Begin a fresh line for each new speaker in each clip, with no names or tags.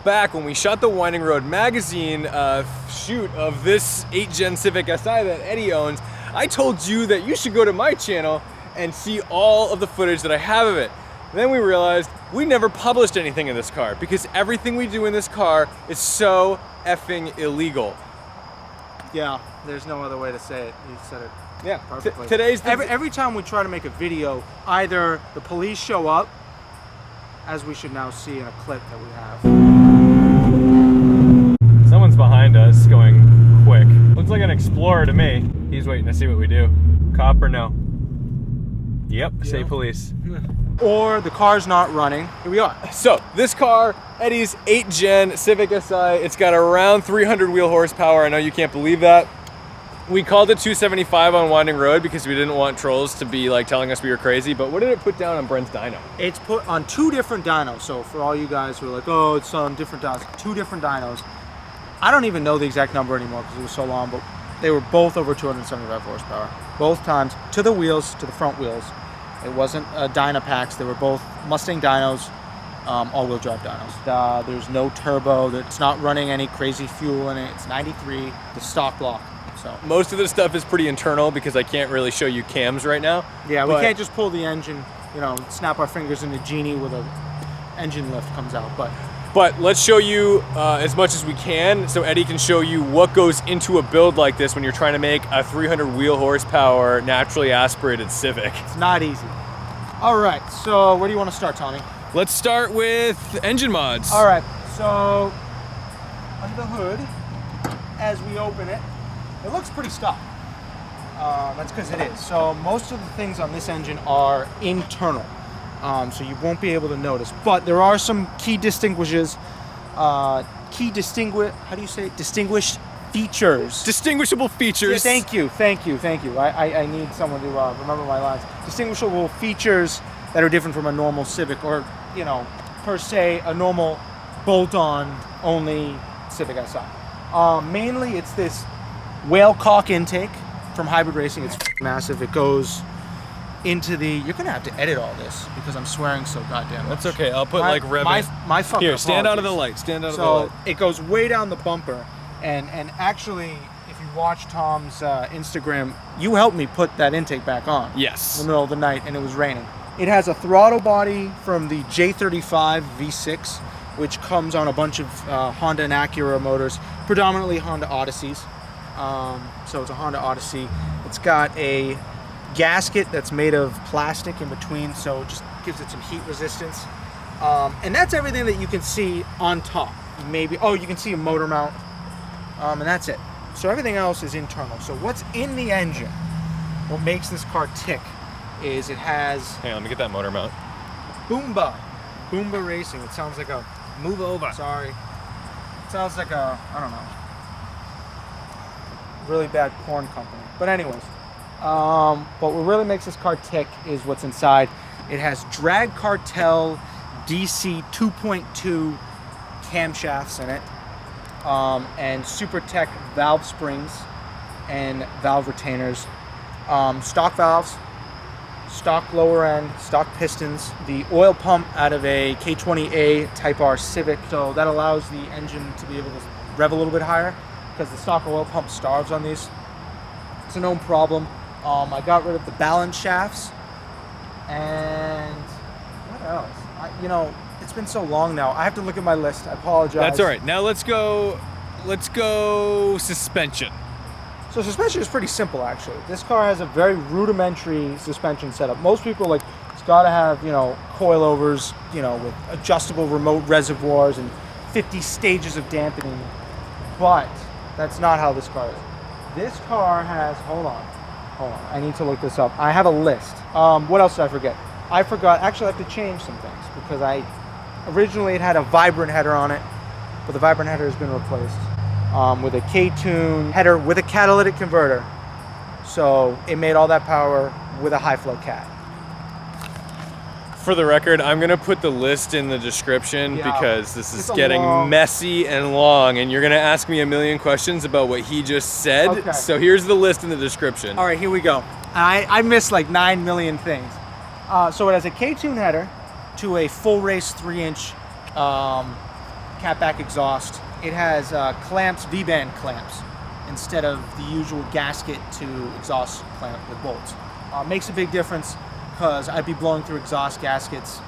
back when we shot the Winding Road magazine shoot of this 8th Gen Civic Si that Eddy owns, I told you that you should go to my channel and see all of the footage that I have of it. Then we realized we never published anything in this car because everything we do in this car is so effing illegal.
Yeah, there's no other way to say it. You said it.
Yeah,
perfectly.
Today's
every time we try to make a video, either the police show up, as we should now see in a clip that we have.
Someone's behind us going quick. Looks like an Explorer to me. He's waiting to see what we do. Cop or no? Yep, yeah. Say police.
Or the car's not running. Here we are.
So this car, Eddy's 8th Gen Civic Si, it's got around 300 wheel horsepower. I know you can't believe that. We called it 275 on Winding Road because we didn't want trolls to be like telling us we were crazy, but what did it put down on Brent's dyno?
It's put on 2 different dynos. So for all you guys who are like, oh, it's on different dynos, 2 different dynos. I don't even know the exact number anymore because it was so long, but they were both over 275 horsepower. Both times, to the wheels, to the front wheels. It wasn't Dynapacks, they were both Mustang dynos, all-wheel drive dynos. There's no turbo, it's not running any crazy fuel in it, it's 93, the stock block. So
most of the stuff is pretty internal because I can't really show you cams right now.
Yeah, we can't just pull the engine, you know, snap our fingers in the genie with a engine lift comes out.
But let's show you as much as we can so Eddy can show you what goes into a build like this when you're trying to make a 300 wheel horsepower naturally aspirated Civic.
It's not easy. All right, so where do you want to start, Tommy?
Let's start with engine mods.
All right, so under the hood, as we open it, it looks pretty stock. That's because it is. So most of the things on this engine are internal, so you won't be able to notice. But there are some key distinguishes, how do you say it? Distinguished features.
Distinguishable features.
Yeah, thank you. I need someone to remember my lines. Distinguishable features that are different from a normal Civic, or, you know, per se, a normal bolt-on only Civic Si. Mainly it's this whale cock intake from Hybrid Racing. It's massive. It goes into the, you're gonna have to edit all this because I'm swearing so goddamn much.
That's okay, I'll put like rev
my fucking
here, stand
apologies.
out of the light, stand out of the light.
So it goes way down the bumper, and actually, if you watch Tom's Instagram, you helped me put that intake back on.
Yes.
In the middle of the night, and it was raining. It has a throttle body from the J35 V6, which comes on a bunch of Honda and Acura motors, predominantly Honda Odysseys. So it's a Honda Odyssey. It's got a gasket that's made of plastic in between, so it just gives it some heat resistance. And that's everything that you can see on top. Maybe, oh, you can see a motor mount, and that's it. So everything else is internal. So what's in the engine, what makes this car tick, is it has...
Hang on, let me get that motor mount.
Boomba Racing. It sounds like a...
Move over.
Sorry. It sounds like a, I don't know, really bad porn company. But anyways, but what really makes this car tick is what's inside. It has drag Cartel DC 2.2 camshafts in it, and Supertech valve springs and valve retainers, stock valves, stock lower end, stock pistons, the oil pump out of a K20A Type R Civic, so that allows the engine to be able to rev a little bit higher because the stock oil pump starves on these. It's a known problem. I got rid of the balance shafts, and what else? You know, it's been so long now. I have to look at my list. I apologize.
That's all right. Now let's go suspension.
So suspension is pretty simple, actually. This car has a very rudimentary suspension setup. Most people, like, it's got to have, you know, coilovers, you know, with adjustable remote reservoirs and 50 stages of dampening. But that's not how this car is. This car has, hold on, I need to look this up. I have a list. What else did I forget? I forgot, actually I have to change some things because originally it had a Vibrant header on it, but the Vibrant header has been replaced with a Ktune header with a catalytic converter. So it made all that power with a high flow cat.
For the record, I'm gonna put the list in the description because this is getting messy and long, and you're gonna ask me a million questions about what he just said. Okay. So here's the list in the description.
All right, here we go. I missed like 9 million things. So it has a Ktune header to a full race 3-inch catback exhaust. It has clamps, V-band clamps, instead of the usual gasket to exhaust clamp with bolts. Makes a big difference because I'd be blowing through exhaust gaskets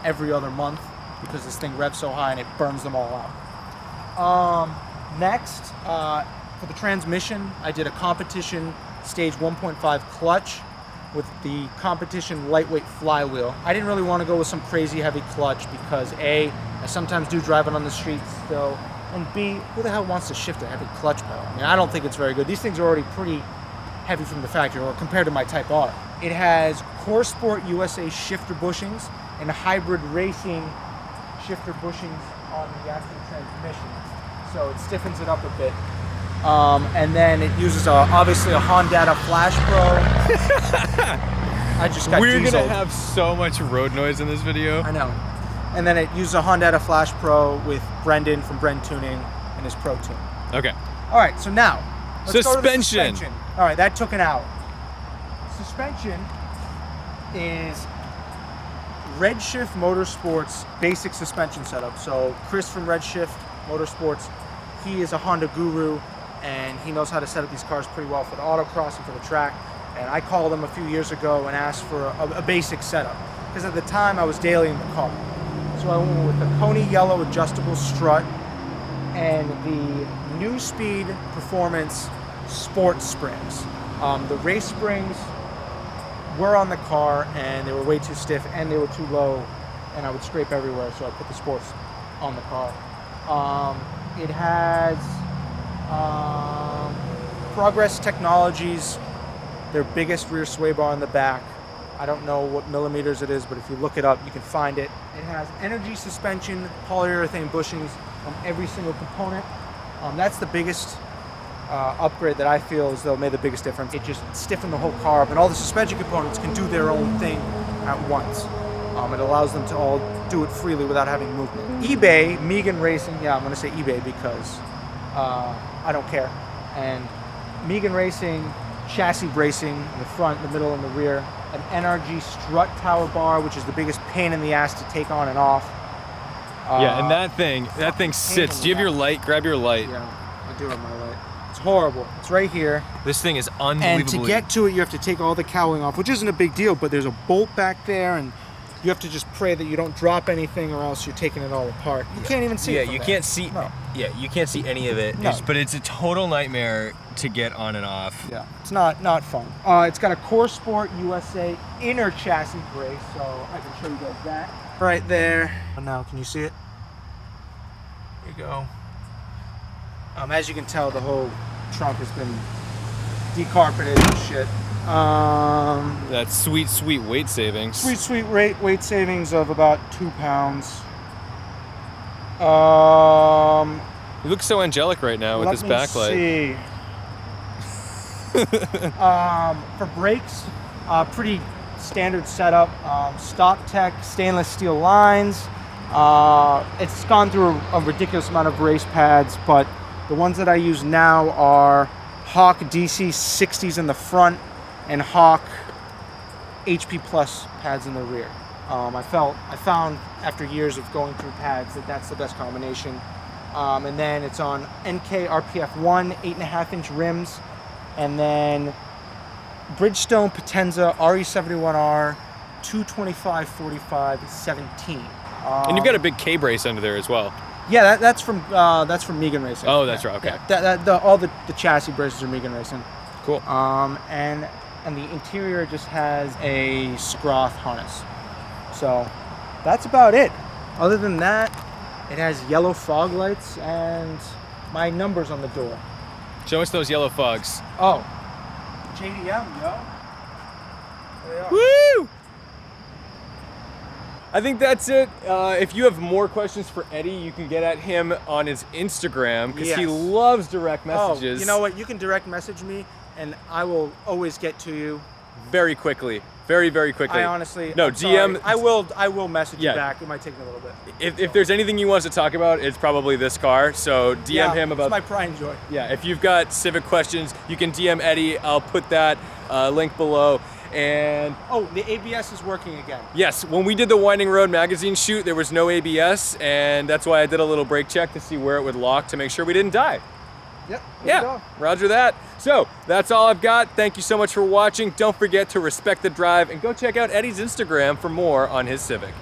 every other month because this thing revs so high and it burns them all out. Next, for the transmission, I did a competition stage 1.5 clutch with the competition lightweight flywheel. I didn't really want to go with some crazy heavy clutch because A, I sometimes do drive it on the streets still, and B, who the hell wants to shift a heavy clutch pedal? I mean, I don't think it's very good. These things are already pretty heavy from the factory, or compared to my Type R. It has Corsport USA shifter bushings and hybrid racing shifter bushings on the actual transmission, so it stiffens it up a bit. And then it uses obviously a Hondata Flash Pro. I just got
We're
dieseled.
gonna have so much road noise in this video.
I know. And then it uses a Hondata Flash Pro with Brendan from Brentuning and his Pro Tune.
Okay.
All right, so now let's go to the
Suspension.
suspension. All right, that took an hour. Suspension is Redshift Motorsports basic suspension setup. So Chris from Redshift Motorsports, he is a Honda guru and he knows how to set up these cars pretty well for the autocross and for the track. And I called him a few years ago and asked for a basic setup because at the time I was daily in the car. So I went with the Koni Yellow adjustable strut and the neuspeed performance sport springs. The race springs were on the car and they were way too stiff and they were too low and I would scrape everywhere, so I put the sports on the car. It has Progress Technologies, their biggest rear sway bar in the back. I don't know what millimeters it is, but if you look it up, you can find it. It has energy suspension, polyurethane bushings on every single component. That's the biggest upgrade that I feel as though made the biggest difference. It just stiffened the whole car up, and all the suspension components can do their own thing at once. It allows them to all do it freely without having movement. eBay, Meagen Racing, yeah, I'm gonna say eBay because I don't care. And Meagen Racing, chassis bracing in the front, the middle, and the rear. An NRG strut tower bar, which is the biggest pain in the ass to take on and off.
Yeah, and that thing sits. Do you have your light? Grab your light.
Yeah, I do have my light. It's horrible. It's right here.
This thing is unbelievably...
And to get to it, you have to take all the cowling off, which isn't a big deal, but there's a bolt back there, and you have to just pray that you don't drop anything or else you're taking it all apart. You can't even see it from
you
there.
can't see...
No.
Yeah, you can't see any of it.
No.
But it's a total nightmare to get on and off.
Yeah, it's not fun. It's got a Corsport USA inner chassis brace, so I can show you guys that. Right there. Now, can you see it? There you go. As you can tell, the whole trunk has been decarpeted and shit.
That sweet, sweet weight savings.
Sweet weight savings of about 2 pounds.
You look so angelic right now with this backlight.
See. For brakes, pretty standard setup. Stoptech stainless steel lines. It's gone through a ridiculous amount of race pads, but the ones that I use now are Hawk DC 60s in the front and Hawk HP Plus pads in the rear. I found after years of going through pads that that's the best combination. And then it's on NK RPF 1 8.5-inch rims, and then Bridgestone Potenza RE71R 225/45 17.
And you've got a big K brace under there as well.
Yeah, that's from Meagen Racing.
Oh, that's right. Okay.
Yeah, all the chassis braces are Meagen Racing.
Cool.
And the interior just has a Scroth harness. So that's about it. Other than that, it has yellow fog lights and my numbers on the door.
Show us those yellow fogs.
Oh, JDM, yo. There they are.
Woo! I think that's it. If you have more questions for Eddy, you can get at him on his Instagram because he
Yes.
loves direct messages.
Oh, you know what? You can direct message me and I will always get to you.
Very quickly. Very, very quickly.
I honestly...
No,
I'm
DM...
sorry. I will message
Yeah.
you back. It might take me a little bit.
If there's anything you want us to talk about, it's probably this car. So DM him about...
It's my pride and joy.
Yeah, if you've got Civic questions, you can DM Eddy. I'll put that link below. And
oh, the ABS is working again.
yes, when we did the Winding Road magazine shoot, there was no ABS, and that's why I did a little brake check to see where it would lock to make sure we didn't die.
Yep.
Yeah, roger that. So that's all I've got. Thank you so much for watching. Don't forget to respect the drive and go check out Eddy's Instagram for more on his Civic.